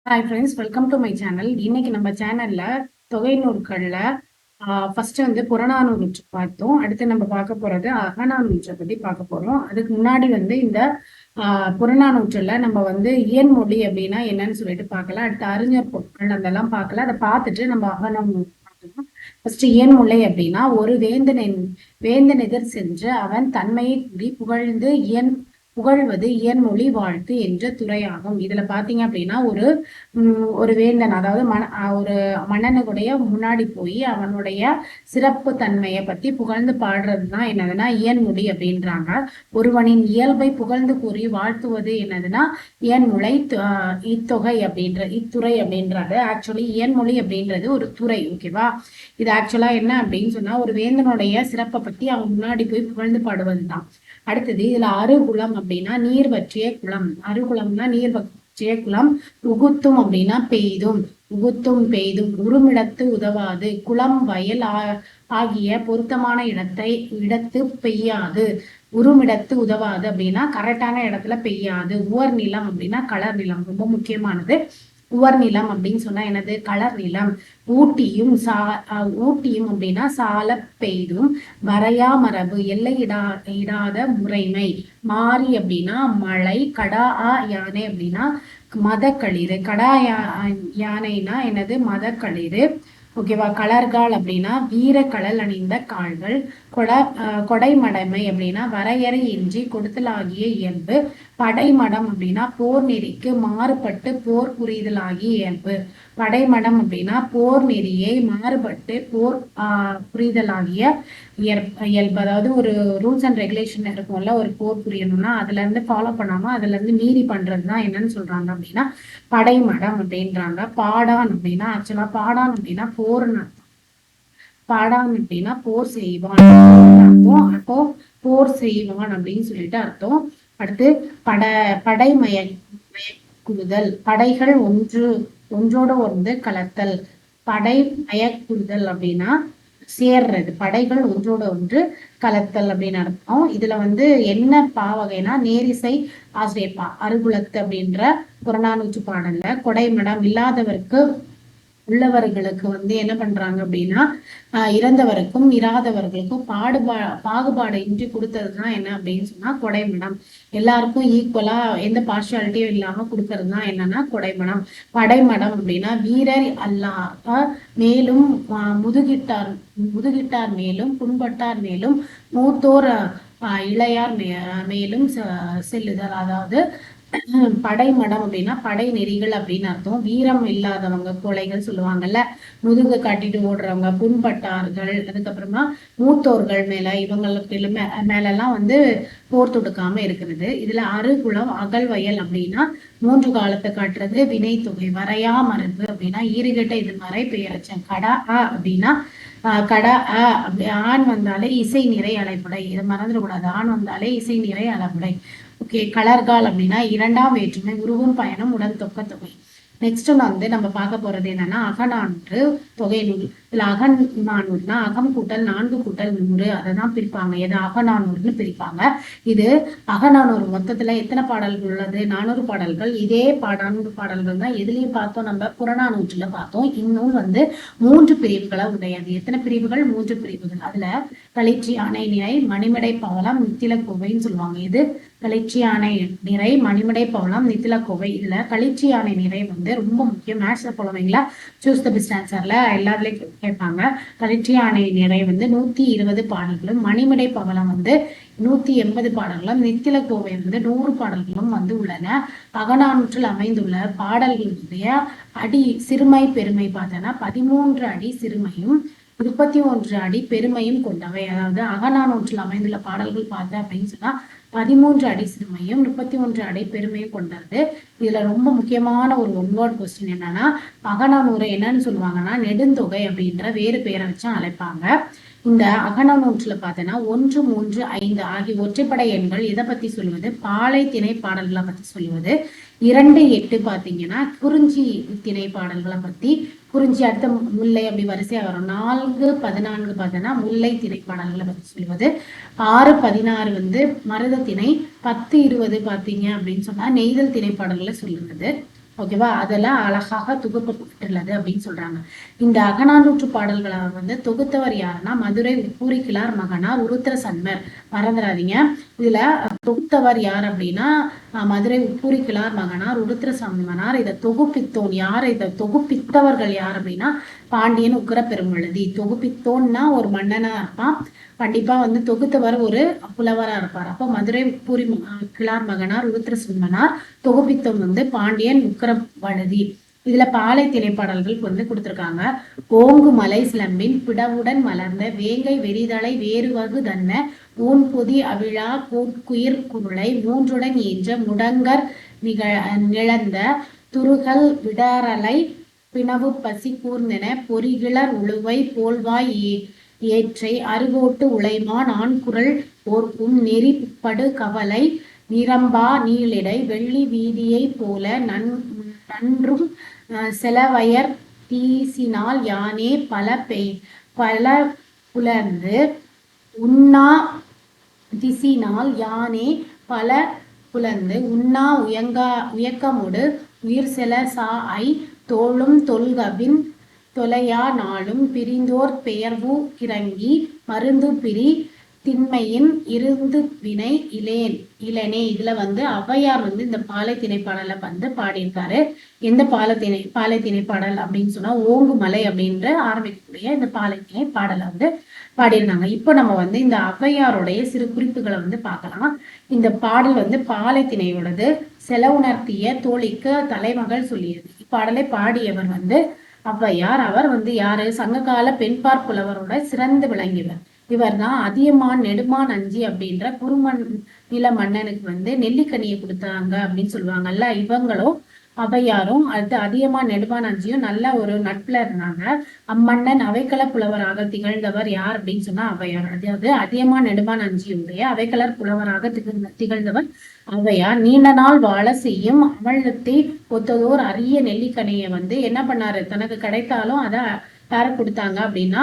Hi friends, welcome to my channel. இன்னைக்கு நம்ம சேனல்ல தொகை நூற்கள்ல ஃபர்ஸ்ட் வந்து புறநானூற்று பார்த்தோம். அடுத்து நம்ம பார்க்க போறது அகநானூற்றை பத்தி பார்க்க போறோம். அதுக்கு முன்னாடி வந்து இந்த புறநானூற்றுல நம்ம வந்து இயன்மொழி அப்படின்னா என்னன்னு சொல்லிட்டு பார்க்கலாம். அடுத்து அறிஞர் பொருட்கள் அதெல்லாம் பார்க்கல. அதை பார்த்துட்டு நம்ம அகநானூறு பார்க்கலாம். ஃபர்ஸ்ட் இயன்மொழி அப்படின்னா ஒரு வேந்தன் எதிர் சென்று அவன் தன்மையை கூறி புகழ்ந்து புகழ்வது இயன்மொழி வாழ்த்து என்ற துறையாகும். இதுல பாத்தீங்க அப்படின்னா ஒரு வேந்தன், அதாவது ஒரு மன்னனுடைய முன்னாடி போய் அவனுடைய சிறப்பு தன்மையை பத்தி புகழ்ந்து பாடுறதுதான் என்னதுன்னா இயன்மொழி அப்படின்றாங்க. ஒருவனின் இயல்பை புகழ்ந்து கூறி வாழ்த்துவது என்னதுன்னா இயன்மொழி இத்தொகை இத்துறை அப்படின்றது. ஆக்சுவலி இயன்மொழி அப்படின்றது ஒரு துறை. ஓகேவா? இது ஆக்சுவலா என்ன அப்படின்னு சொன்னா ஒரு வேந்தனுடைய சிறப்பை பத்தி அவன் முன்னாடி போய் புகழ்ந்து பாடுவதுதான். அடுத்தது இதுல அருகுலம் அப்படின்னா நீர் வற்றிய குளம். அருகுலம்னா நீர் வற்றிய குளம். உகுத்தும் அப்படின்னா பெய்தும். உகுத்தும் பெய்தும். உருமிடத்து உதவாது. குளம் வயல் ஆகிய பொருத்தமான இடத்து பெய்யாது. உருமிடத்து உதவாது அப்படின்னா கரெக்டான இடத்துல பெய்யாது. உவர் நிலம் அப்படின்னா கலர் நிலம், ரொம்ப முக்கியமானது. உவர் நிலம் அப்படின்னு சொன்னா என்னது? கலர் நிலம். ஊட்டியும் அப்படின்னா சால பெய்தும். வரையா மரபு இடாத முறைமை. மாறி அப்படின்னா மழை. கடா யானை அப்படின்னா மதக்களிறு. யானைனா என்னது? மதக்களிறு. ஓகேவா? கலர்கள் அப்படின்னா வீர கடல் அணிந்த கால்கள். கொடைமடைமை அப்படின்னா வரையறையின்றி கொடுத்தலாகிய இயல்பு. படைமடம் அப்படின்னா போர் நெறிக்கு மாறுபட்டு போர் புரிதலாகிய இயல்பு. படைமடம் அப்படின்னா போர் நெறியை மாறுபட்டு போர் புரிதலாகிய இயல்பு. அதாவது ஒரு ரூல்ஸ் அண்ட் ரெகுலேஷன் இருக்கும்ல, ஒரு போர் புரியணும்னா அதுல இருந்து ஃபாலோ பண்ணாம அதுல இருந்து மீறி பண்றதுதான் என்னன்னு சொல்றாங்க அப்படின்னா படைமடம் அப்படின்றாங்க. பாடான் அப்படின்னா ஆக்சுவலா பாடான் அப்படின்னா போர்னு அர்த்தம். பாடான் அப்படின்னா போர் செய்வான் அர்த்தம். அப்போ போர் செய்வான் அப்படின்னு சொல்லிட்டு அர்த்தம். அடுத்து படைமயக்குறுதல். படைகள் ஒன்றோட ஒன்று கலத்தல். படை மயக்குறுதல் அப்படின்னா சேர்றது. படைகள் ஒன்றோட ஒன்று கலத்தல் அப்படின்னு அர்த்தம். இதுல வந்து என்ன பாவகைனா நேரிசை ஆசிரியப்பா அருகுலத்து அப்படின்ற புறநானூற்று பாடல்ல கொடைமடம் இல்லாதவருக்கு உள்ளவர்களுக்கு வந்து என்ன பண்றாங்க அப்படின்னா இறந்தவருக்கும் இராதவர்களுக்கும் பாகுபாடு இன்றி கொடுத்ததுதான் என்ன அப்படின்னு சொன்னா கொடைமடம். எல்லாருக்கும் ஈக்குவலா எந்த பார்ஷியாலிட்டியும் இல்லாம கொடுக்கறதுதான் என்னன்னா கொடைமடம். படைமடம் அப்படின்னா வீரர் அல்லாத மேலும் முதுகிட்டார் மேலும் புண்பட்டார் மேலும் மூத்தோர் இளையார் மேலும் செல்லுதல். அதாவது படைமடம் அப்படின்னா படை நெறிகள் அப்படின்னு அர்த்தம். வீரம் இல்லாதவங்க கோழைகள் சொல்லுவாங்கல்ல, முதுகு காட்டிட்டு ஓடுறவங்க, புண்பட்டார்கள், அதுக்கப்புறமா மூத்தோர்கள் மேல இவங்களுக்கு மேலெல்லாம் வந்து போர் தொடுக்காம இருக்கிறது. இதுல அருகுலம் அகல்வயல் அப்படின்னா 3 காலத்தை காட்டுறது. வினை தொகை. வரையா மரபு அப்படின்னா ஈறுகட்ட எதிர்மறை பெயரச்சம். கடா அப்படின்னா கடா அப்படி ஆண் வந்தாலே இசை நிறை அலைப்புடை. இதை மறந்துடக்கூடாது. ஆண் வந்தாலே இசை நிறை அலைப்புடை. ஓகே. கலர்கள் அப்படின்னா 2ஆம் வேற்றுமை. உருவும் பயணம் உடன் தொகை. நெக்ஸ்ட் வந்து நம்ம பார்க்க போறது என்னன்னா அகநானூறு தொகை நூல். இதுல அகநானூறுனா அகம் கூட்டல் 4 கூட்டல் 100 அதைதான் பிரிப்பாங்க. எது? அகநானூறுன்னு பிரிப்பாங்க. இது அகநானூறு மொத்தத்துல எத்தனை பாடல்கள் உள்ளது? 400 பாடல்கள். இதே 400 பாடல்கள் தான் எதுலயும் பார்த்தோம், நம்ம புறநானூற்றுல பார்த்தோம். இந்நூல் வந்து 3 பிரிவுகளை உடையது. எத்தனை பிரிவுகள்? 3 பிரிவுகள். அதுல களிற்றியானை நிறை மணிமடை பவளம் நித்தில கோவைன்னு சொல்லுவாங்க. இது களிற்றியானை நிறை மணிமடை பவளம் நித்தில கோவை. இதுல களிற்றியானை நிறை வந்து ரொம்ப முக்கியம். மேத்ஸ்ல போலவீங்களா சூஸ் த பெஸ்ட் ஆன்சர்ல எல்லாத்துலயும் கேட்பாங்க. களிற்றியானை நிறை வந்து 120 பாடல்களும், மணிமடை பவளம் வந்து 180 பாடல்களும், நித்தில கோவை வந்து 100 பாடல்களும் வந்து உள்ளன. அகநானூற்றில் அமைந்துள்ள பாடல்களுடைய அடி சிறுமை பெருமை பார்த்தோன்னா 13 அடி சிறுமையும் 31 அடி பெருமையும் கொண்டவை. அதாவது அகநானூற்றில் அமைந்துள்ள பாடல்கள் பார்த்தேன் அப்படின்னு சொன்னா 13 அடி சிறுமையும் 31 அடி பெருமையும் கொண்டது. இதுல ரொம்ப முக்கியமான ஒரு ஒன்வேர்ட் கொஸ்டின் என்னன்னா அகநானூறு என்னன்னு சொல்லுவாங்கன்னா நெடுந்தொகை அப்படின்ற வேறு பெயரை வச்சு அழைப்பாங்க. இந்த அகநானூற்றுல பார்த்தோன்னா 1, 3, 5 ஆகிய ஒற்றைப்படை எண்கள் இதை பத்தி சொல்லுவது பாலை திணை பாடல்களை பத்தி சொல்லுவது. 2, 8 பாத்தீங்கன்னா குறிஞ்சி திணை பாடல்களை பத்தி. குறிஞ்சி அடுத்த முல்லை அப்படி வரிசையா வரும். 4, 14 பார்த்தோன்னா முல்லை திணை பாடல்களை பத்தி சொல்லுவது. 6, 16 வந்து மருத திணை. 10, 20 பாத்தீங்க அப்படின்னு சொன்னா நெய்தல் திணை பாடல்களை சொல்லுவது. ஓகேவா, அதெல்லாம் அழகாக தொகுக்கப்பட்டுள்ளது அப்படின்னு சொல்றாங்க. இந்த அகநானூற்று பாடல்களை வந்து தொகுத்தவர் யாருன்னா மதுரை உப்பூரி கிளார் மகனார் உருத்திர சன்மர். மறந்துடாதீங்க. இதுல தொகுத்தவர் யார் அப்படின்னா மதுரை உப்பூரி கிளார் மகனார் உருத்திர சன்மனார். இதை தொகுப்பித்தோன் யார், இதை தொகுப்பித்தவர்கள் யார் அப்படின்னா பாண்டியன் உக்கிர பெருமழுதி. தொகுப்பித்தோன்னா ஒரு மன்னனா இருப்பான், கண்டிப்பா வந்து தொகுத்தவர் ஒரு புலவரா இருப்பார். அப்போ மதுரை உப்பூரி கிளார் மகனார் உருத்திர சன்மனார், தொகுப்பித்தோன் வந்து பாண்டியன் உக்கிரவழுதி. இதுல பாலை திணைப்பாடல்கள் வந்து கொடுத்திருக்காங்க. ஓங்கு மலை சிலம்பின் பிடவுடன் மலர்ந்த வேங்கை வெறிதலை வேறுவகு தன்ன ஊன்பொதி அவிழா கோட்குயிர் குருளை மூன்றுடன் ஈன்ற முடங்கர் நிழந்த துருகல் விடரலை பிணவு பசி கூர்ந்தென பொறிகிளர் உழுவை போல்வாய் ஏற்றை அருகோட்டு உழைமான் ஆண்குரல் ஓர்க்கும் நெறி படு கவலை நிரம்பா நீளிடை வெள்ளி வீதியை போல நன்றும் செலவயர் தீசினால் யானே பல புலர்ந்து உண்ணா திசினால் யானே பல புலர்ந்து உண்ணா உயக்கமுடு உயிர் செல சா ஐ தோளும் தொல்கவின் தொலையா நாளும் பிரிந்தோர் பெயர்வு கிறங்கி மருந்து பிரி திண்மையின் இருந்து வினை இளனே. இதுல வந்து ஔவையார் வந்து இந்த பாலை திணைப்பாடலை வந்து பாடியிருக்காரு. எந்த பாலை திணைப்பாடல் அப்படின்னு சொன்னா ஓங்கு மலை அப்படின்ற ஆரம்பிக்கக்கூடிய இந்த பாலை திணை பாடலை வந்து பாடியிருந்தாங்க. இப்போ நம்ம வந்து இந்த ஔவையாருடைய சிறு குறிப்புகளை வந்து பார்க்கலாம். இந்த பாடல் வந்து பாலை திணையோடது. செலவுணர்த்திய தோழிக்கு தலைமகள் சொல்லியது. இப்பாடலை பாடியவர் வந்து ஔவையார். அவர் வந்து யாரு, சங்ககால பெண்பார் புலவரோட சிறந்து விளங்கியவர். இவர் தான் அதியமான் நெடுமான் அஞ்சி அப்படின்ற நில மன்னனுக்கு வந்து நெல்லிக்கனியை கொடுத்தாங்க அப்படின்னு சொல்லுவாங்கல்ல. இவங்களும் ஔவையாரும் அடுத்து அதியமான் நெடுமான் அஞ்சியும் நல்ல ஒரு நட்புல இருந்தாங்க. அம்மன்னன் அவைக்கள புலவராக திகழ்ந்தவர் யார் அப்படின்னு சொன்னா ஔவையார். அதாவது அதியமான் நெடுமான் அஞ்சியுடைய அவைக்களர் புலவராக திகழ்ந்தவர் ஔவையார். நீண்ட நாள் வாழ செய்யும் அமலத்தை ஒத்ததோர் அரிய நெல்லிக்கனியை வந்து என்ன பண்ணாரு, தனக்கு கிடைத்தாலும் அதை யார கொடுத்தாங்க அப்படின்னா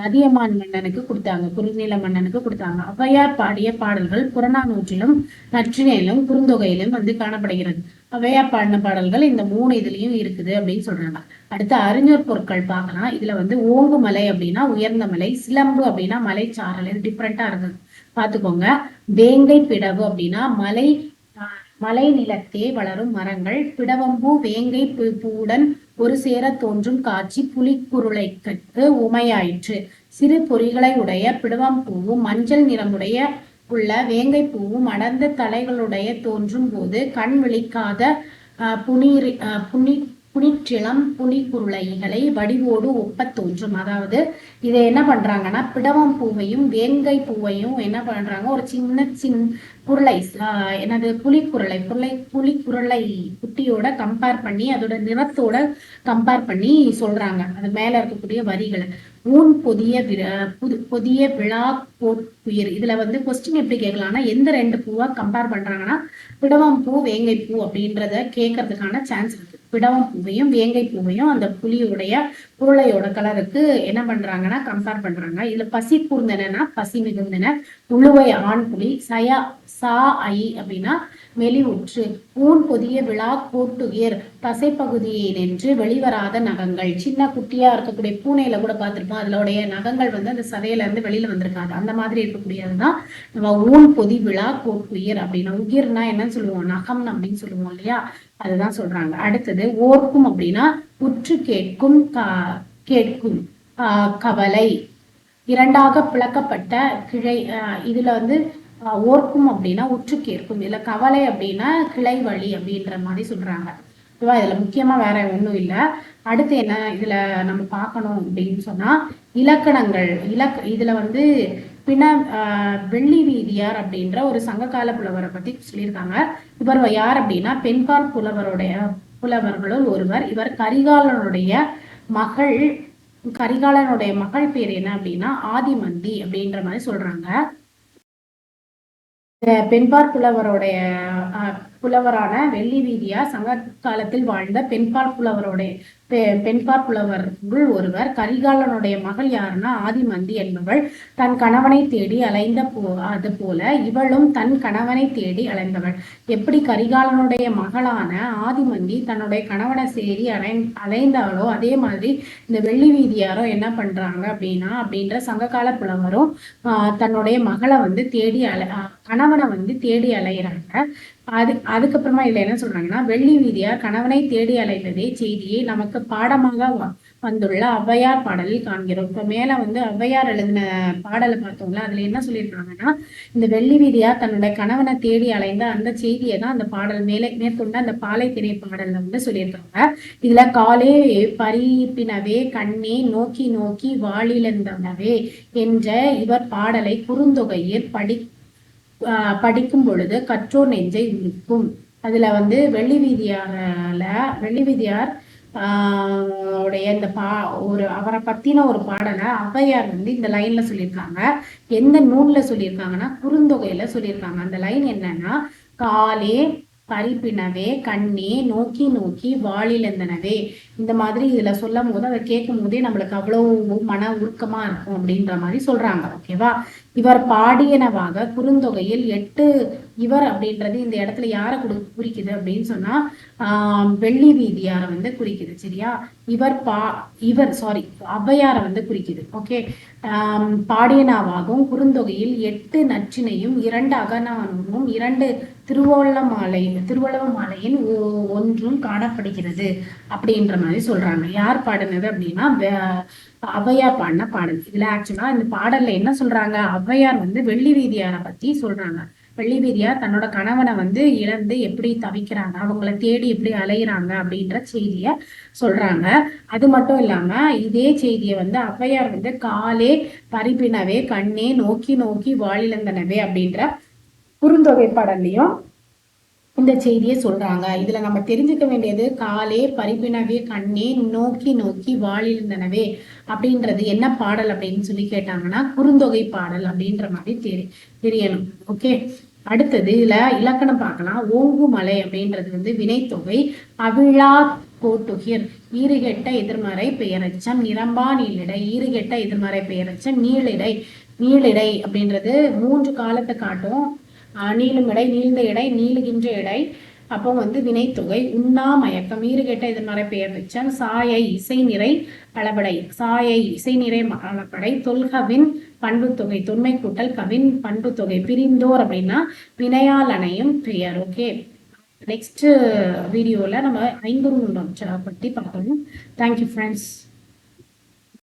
அதியமான் மன்னனுக்கு கொடுத்தாங்க, குறுநில மன்னனுக்கு கொடுத்தாங்க. ஔவையார் பாடிய பாடல்கள் புறநானூற்றிலும் நற்றிணையிலும் குறுந்தொகையிலும் வந்து காணப்படுகிறது. ஔவையார் பாடின பாடல்கள் இந்த 3 இதுலயும் இருக்குது அப்படின்னு சொல்றாங்க. அடுத்து அறிஞர் பொருட்கள் பார்க்கலாம். இதுல வந்து ஓங்கு மலை அப்படின்னா உயர்ந்த மலை, சிலம்பு அப்படின்னா மலைச்சாரல், இது டிஃப்ரெண்டா இருக்குது பாத்துக்கோங்க. வேங்கை பிடவு அப்படின்னா மலை நிலத்தே வளரும் மரங்கள். பிடவம்பூ வேங்கை பூவுடன் ஒரு சேர தோன்றும் காட்சி புலிக்குருளைக்கு உமையாயிற்று. சிறு பொறிகளை உடைய பிடவம்பூவும் மஞ்சள் நிறமுடைய உள்ள வேங்கை பூவும் அடர்ந்த தலைகளுடைய தோன்றும் போது கண் விழிக்காத புனிற்றிளம் புலிக்குருளைகளை வடிவோடு ஒப்ப தோன்றும். அதாவது இதை என்ன பண்றாங்கன்னா பிடவம் பூவையும் வேங்கை பூவையும் என்ன பண்றாங்க, ஒரு சின்ன குருளை என்னது புலிக்குருளை குட்டியோட கம்பேர் பண்ணி அதோட நிறத்தோட கம்பேர் பண்ணி சொல்றாங்க. அது மேல இருக்கக்கூடிய வரிகளை. ஊன் பொதிய விழா கோட்குயிர். இதுல வந்து கொஸ்டின் எப்படி கேட்கலாம்னா எந்த 2 பூவா கம்பேர் பண்றாங்கன்னா பிடவம் பூ வேங்கை பூ அப்படின்றத கேட்கறதுக்கான சான்ஸ் இருக்கு. பிடவம் பூவையும் வேங்கை பூவையும் அந்த புலியோடைய குருளையோட கலருக்கு என்ன பண்றாங்கன்னா கம்பேர் பண்றாங்க. இதுல பசி கூர்ந்தன பசி மிகுந்தன, உழுவை ஆண் புலி, சா ஐ அப்படின்னா மெலிவுற்று, ஊன் பொதிய விழா கோட்டுயிர் தசைப்பகுதியை நின்று வெளிவராத நகங்கள். சின்ன குட்டியா இருக்கக்கூடிய பூனையில கூட பார்த்திருப்போம், அதோடைய நகங்கள் வந்து அந்த சதையில இருந்து வெளியில வந்திருக்காது. அந்த மாதிரி இருக்கக்கூடியதுதான் நம்ம ஊன் பொதி விழா கோட்டுயிர் அப்படின்னா. உயிர்னா என்னன்னு சொல்லுவோம், நகம் அப்படின்னு சொல்லுவோம் இல்லையா, அதுதான் சொல்றாங்க. அடுத்தது ஓர்க்கும் அப்படின்னா உற்று கேட்கும் கவலை. 2ஆக பிளக்கப்பட்ட கிளை. இதுல வந்து ஓர்க்கும் அப்படின்னா உற்று கேட்கும், இதுல கவலை அப்படின்னா கிளை வழி அப்படின்ற மாதிரி சொல்றாங்க. இதுல முக்கியமா வேற ஒண்ணும் இல்லை. அடுத்து என்ன இதுல நம்ம பார்க்கணும் அப்படின்னு சொன்னா இலக்கணங்கள். இதுல வந்து வெள்ளி வீதியார் அப்படின்ற ஒரு சங்ககால புலவரை பத்தி சொல்லியிருக்காங்க. இவர் யார் அப்படின்னா பெண்பால் புலவர்களுள் ஒருவர். இவர் கரிகாலனுடைய மகள் பேர் என்ன அப்படின்னா ஆதிமந்தி அப்படின்ற மாதிரி சொல்றாங்க. பெண்பார் புலவரான வெள்ளி வீதியார் சங்க காலத்தில் வாழ்ந்த பெண்பால் பெண்பாற் புலவர்களுள் ஒருவர். கரிகாலனுடைய மகள் யாருன்னா ஆதிமந்தி என்பவள் தன் கணவனை தேடி அலைந்த அது போல இவளும் தன் கணவனை தேடி அலைந்தவள். எப்படி கரிகாலனுடைய மகளான ஆதிமந்தி தன்னுடைய கணவனை சேரி அலைந்தாலோ அதே மாதிரி இந்த வெள்ளி வீதியாரோ என்ன பண்றாங்க அப்படின்ற சங்ககால புலவரும் தன்னுடைய மகளை வந்து கணவனை வந்து தேடி அலைகிறாங்க. அதுக்கப்புறமா இதுல என்ன சொல்றாங்கன்னா, வெள்ளி வீதியார் கணவனை தேடி அலைந்ததே செய்தியை நமக்கு பாடமாக வந்துள்ள ஔவையார் பாடலில் காண்கிறோம். இப்ப மேல வந்து ஔவையார் எழுதின பாடலை பார்த்தோம்ல, அதுல என்ன சொல்லியிருக்காங்கன்னா, இந்த வெள்ளி வீதியார் தன்னுடைய கணவனை தேடி அலைந்த அந்த செய்தியை தான் அந்த பாடல் மேற்கொண்ட அந்த பாலை திணை பாடல்ல வந்து சொல்லியிருக்காங்க. இதுல காலே பரிப்பினவே கண்ணே நோக்கி நோக்கி வாழிழந்தனவே என்ற இவர் பாடலை குறுந்தொகையில் படிக்கும் பொழுது கற்றோர் நெஞ்சை உருக்கும். அதுல வந்து வெள்ளி வீதியார் உடைய இந்த அவரை பத்தின ஒரு பாடலை ஔவையார் வந்து இந்த லைன்ல சொல்லியிருக்காங்க. எந்த நூல்ல சொல்லியிருக்காங்கன்னா குறுந்தொகையில சொல்லியிருக்காங்க. அந்த லைன் என்னன்னா, காலே பரிப்பினவே கண்ணே நோக்கி நோக்கி வாழிழந்தனவே. இந்த மாதிரி இதுல சொல்லும் போது அதை கேட்கும் போதே நம்மளுக்கு அவ்வளவு மன உருக்கமா இருக்கும் அப்படின்ற மாதிரி சொல்றாங்க. ஓகேவா? இவர் பாடியனவாக குறுந்தொகையில் 8 இவர் அப்படின்றது இந்த இடத்துல யாரை குறிக்குது அப்படின்னு சொன்னா வெள்ளி வீதியாரை வந்து குறிக்குது. சரியா? இவர் ஔவையாரை வந்து குறிக்குது. ஓகே. பாடியனாவாகவும் குறுந்தொகையில் 8 நற்றினையும் 2 அகநானூறும் 2 திருவள்ளுவ மாலையின் ஒன்றும் காணப்படுகிறது அப்படின்ற மாதிரி சொல்றாங்க. யார் பாடினது அப்படின்னா ஔவையார் பாடின பாடல். இதுல ஆக்சுவலா இந்த பாடல்ல என்ன சொல்றாங்க, ஔவையார் வந்து வெள்ளி வீதியாரை பத்தி சொல்றாங்க. வெள்ளி வீதியார் தன்னோட கணவனை வந்து இழந்து எப்படி தவிக்கிறாங்க, அவங்கள தேடி எப்படி அலையிறாங்க அப்படின்ற செய்திய சொல்றாங்க. அது மட்டும் இல்லாம இதே செய்தியை வந்து ஔவையார் வந்து காலே பரிப்பினவே கண்ணே நோக்கி நோக்கி வாழிழந்தனவே அப்படின்ற குறுந்தொகை பாடல்லையும் இந்த செய்தியை சொல்றாங்க. இதுல நம்ம தெரிஞ்சுக்க வேண்டியது, காலே பரிப்பினவே கண்ணே நோக்கி நோக்கி வாழிழந்தனவே அப்படின்றது என்ன பாடல் அப்படின்னு சொல்லி கேட்டாங்கன்னா குறுந்தொகை பாடல் அப்படின்ற மாதிரி தெரியணும். ஓகே. அடுத்தது இதுல இலக்கணம் பார்க்கலாம். ஓங்குமலை அப்படின்றது வந்து வினைத்தொகை. அவிழா கோட்டுகிர் ஈறுகெட்ட எதிர்மறை பெயரச்சம். நிரம்பா நீளிடை ஈறுகெட்ட எதிர்மறை பெயரச்சம். நீளிடை அப்படின்றது 3 காலத்தை காட்டும். நீளும் இடை, நீழ்ந்த இடை, நீளுகின்ற இடை. அப்போ வந்து வினைத்தொகை. உண்ணா மயக்கம் ஈறுகெட்ட எதிர்மறை பெயர் வெச்சம். சாயை இசை நிறை அளபடை அளபடை. தொல்கவின் பண்புத்தொகை தொன்மை கூட்டல் கவின் பண்புத்தொகை. பிரிந்தோர் அப்படின்னா வினையால் அணையும் பெயர். ஓகே. நெக்ஸ்ட் வீடியோல நம்ம ஐங்குறுநூலம் பற்றி பார்க்கணும். Thank you friends.